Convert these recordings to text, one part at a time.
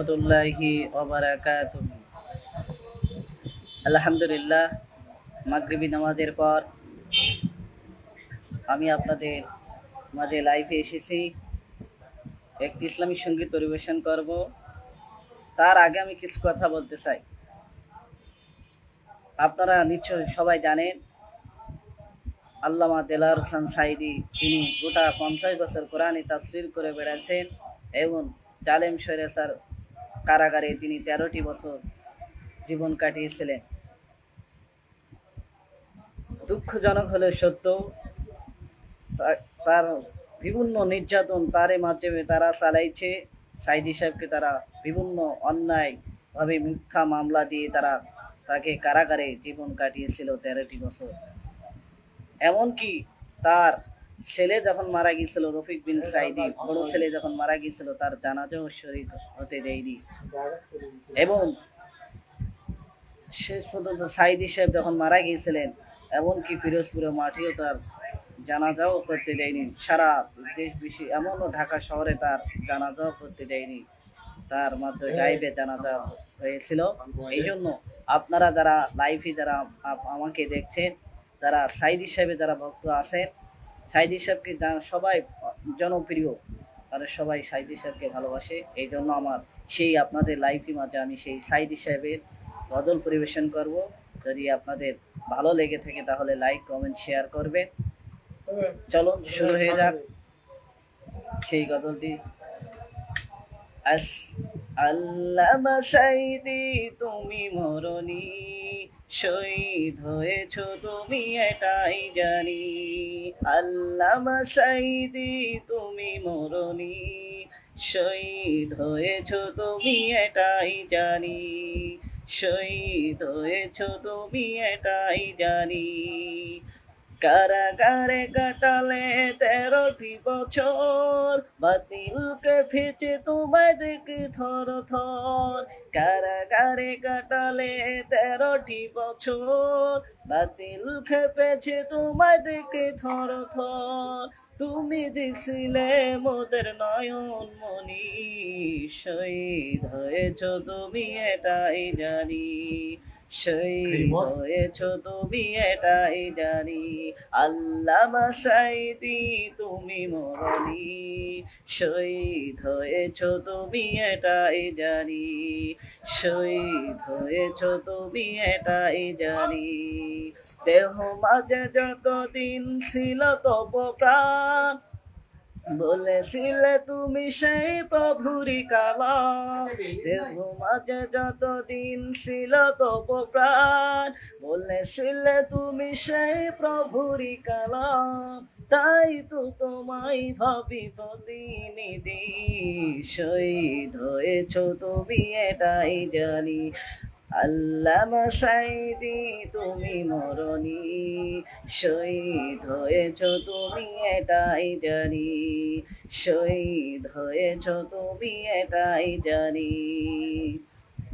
রহমতুল্লাহি ওয়া বারাকাতুহু। আলহামদুলিল্লাহ, মাগরিবি নামাজের পর আমি আপনাদের মাঝে লাইভে এসেছি। একটি ইসলামিক সঙ্গীত পরিবেশন করব। তার আগে আমি কিছু কথা বলতে চাই। আপনারা নিশ্চয়ই সবাই জানেন, আল্লামা দেলাওয়ার হোসেন সাঈদী তিনি গোটা 50 বছর কোরআনে তাফসীর করে বেড়াচ্ছেন এবং জালেম স্বৈরাচার কারাগারে তিনি 13টি বছর জীবন কাটিয়েছিলেন। দুঃখজনক হলেও সত্য, তার বিভিন্ন নির্যাতন তার মাধ্যমে তারা চালাইছে। সাঈদী সাহেবকে তারা বিভিন্ন অন্যায়ভাবে মিথ্যা মামলা দিয়ে তাকে কারাগারে জীবন কাটিয়েছিল 13টি বছর। এমনকি তার ছেলে যখন মারা গিয়েছিল, রফিক বিন সাঈদী বড় ছেলে যখন মারা গিয়েছিল, তার জানাজাও শরীক হতে দেয়নি। এবং শেষ পর্যন্ত সাঈদী সাহেব যখন মারা গিয়েছিলেন, এমনকি পিরোজপুরের মাঠেও তার জানাজাও করতে দেয়নি। সারা দেশ বেশি, এমনও ঢাকা শহরে তার জানাজাও করতে দেয়নি। তার মাধ্যমে গাইবে জানাজা হয়েছিল। এই জন্য আপনারা যারা লাইভে যারা আমাকে দেখছেন, যারা সাঈদী সাহেবের যারা ভক্ত আছেন, সাঈদী সাহেবকে সবাই জনপ্রিয়, আর সবাই সাঈদী সাহেবকে ভালোবাসে। এই জন্য আমার সেই আপনাদের লাইভের মাঝে আমি সেই সাঈদী সাহেবের গজল পরিবেশন করব। যদি আপনাদের ভালো লেগে থাকে তাহলে লাইক, কমেন্ট, শেয়ার করবেন। চলো শুরু হয়ে যাক সেই গজলটি। আল্লামা সাঈদী তুমি মরণি, শহীদ হয়েছ তুমি এটাই জানি। আল্লামা সাঈদী তুমি মরণি, শহীদ হয়েছ তুমি এটাই জানি। শহীদ হয়েছ তুমি এটাই জানি। কারাগারে কাটালে 13টি বছর, বাতিলকে ফেচে তোমায় দেখে থর থর। কারাগারে কাটালে 13টি বছর, বাতিল খেপেছে তোমায় দেখে থর থর। তুমি দিছিলে মোদের নয়ন মনি, শহীদ হয়েছ তুমি এটাই জানি। শহীদ হয়েছ তুমি এটাই জানি। আল্লামা সাঈদী তুমি মরণি, শহীদ হয়েছ তুমি এটাই জানি। শহীদ হয়েছ তুমি এটাই জানি। দেহ মাঝে যতদিন ছিল তব প্রাণ, বলেছিলে তুমি সেই প্রভুরি কালাম। দেহ মাঝে যতদিন ছিল তব প্রাণ, বলেছিলে তুমি সেই প্রভুরি কালাম। তাই তো তোমায় ভাবি প্রতিনিধি, শহীদ হয়েছ তুমি এটাই জানি। আল্লামা সাঈদী তুমি মরণি, শহীদ হয়েছ তুমি এটাই জানি। শহীদ হয়েছ তুমি এটাই জানি।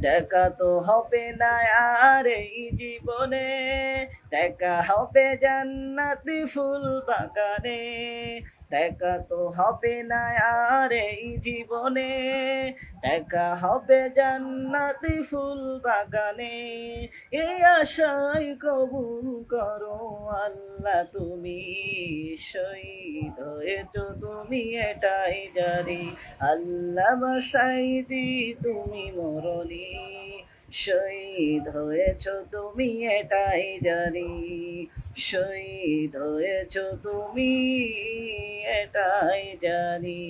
দেখা তো হবে না আর এই জীবনে, দেখা হবে জান্নাতি ফুল বাগানে। দেখা তো হবে না আর এই জীবনে, দেখা হবে জান্নাতি ফুল বাগানে। এই আশায় কবুল করো আল্লাহ তুমি, শহীদ হয়েছ তুমি এটাই জানি। আল্লামা সাঈদী তুমি মরণি, শহীদ হয়েছ তুমি এটাই জানি। শহীদ হয়েছ তুমি এটাই জানি।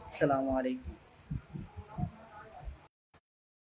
আসসালামু আলাইকুম।